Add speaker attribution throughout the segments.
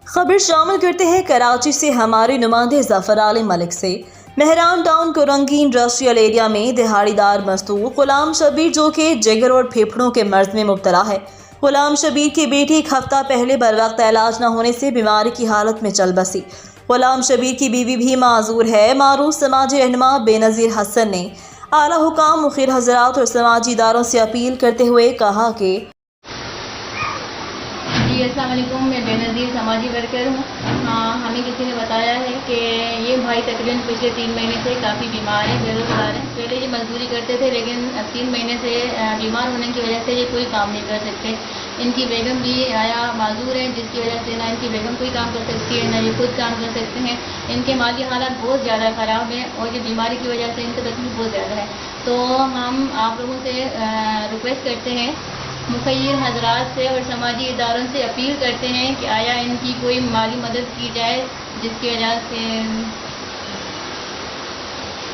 Speaker 1: खबर शामिल करते हैं कराची से हमारे नुमाइंदे ज़फ़र अली मलिक से। Mehran town Korangi industrial area में दिहाड़ीदार मजदूर गुलाम शबीर जो कि जिगर और फेफड़ों के मर्ज में मुब्तला है। गुलाम शबीर की बेटी एक हफ्ता पहले बरवक्त इलाज न होने से बीमारी की हालत में चल बसी। गुलाम शबीर की बीवी भी माजूर है। मारूफ समाजी रहनुमा बेनज़ीर हसन ने आला हुकाम मुखिर हजरात और समाजी इदारों से अपील करते हुए कहा कि
Speaker 2: जी अस्सलाम वालेकुम, मैं बेनज़ीर समाजी वर्कर हूँ। हमें किसी ने बताया है कि ये भाई तकरीबन पिछले 3 महीने से काफ़ी बीमार हैं, बेरोज़गार हैं। पहले ये मजदूरी करते थे लेकिन अब 3 महीने से बीमार होने की वजह से ये कोई काम नहीं कर सकते। इनकी बेगम भी आया माजूर है, जिसकी वजह से ना इनकी बेगम कोई काम कर सकती है ना ये खुद काम कर सकते हैं। इनके माली हालात बहुत ज़्यादा ख़राब हैं और ये बीमारी की वजह से इनकी तकलीफ बहुत ज़्यादा है। तो हम आप लोगों से रिक्वेस्ट करते हैं, मुखिर हजरात से और समाजी इदारों से अपील करते हैं कि आया इनकी कोई माली मदद की जाए, जिसकी वजह से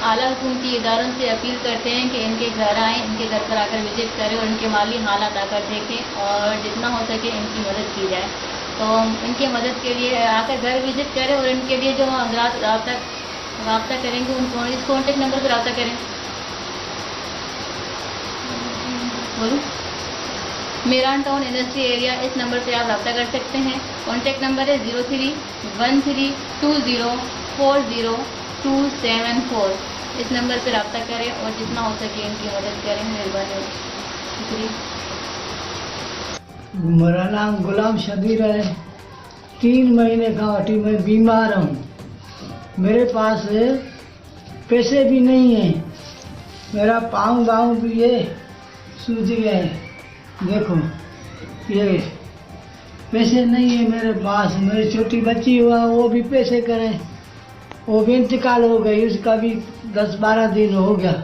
Speaker 2: आला हुकूमती इदारों से अपील करते हैं कि इनके घर आएँ, इनके घर पर आकर विज़िट करें और इनके माली हालात आकर देखें और जितना हो सके इनकी मदद की जाए। तो इनके मदद के लिए आकर घर विज़िट करें और इनके लिए जो हजरात रब्ता करेंगे उनको इस कॉन्टेक्ट नंबर पर रब्ता करें। बोलूँ मेहरान टाउन इंडस्ट्री एरिया, इस नंबर से आप रब्ता कर सकते हैं। कॉन्टैक्ट नंबर है 031320400274। इस नंबर पर रब्ता करें और जितना हो सके इनकी मदद करें। मेहरबानी, शुक्रिया।
Speaker 3: मेरा नाम गुलाम शबीर है। 3 महीने का वाटी में बीमार हूँ। मेरे पास पैसे भी नहीं हैं। मेरा पाँव भी ये सूज गए। देखो ये पैसे नहीं है मेरे पास। मेरी छोटी बच्ची हुआ वो भी पैसे करें, वो भी इंतकाल हो गई, उसका भी 10-12 दिन हो गया।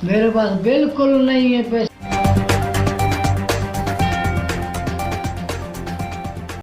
Speaker 3: मेरे पास बिल्कुल नहीं है पैसे।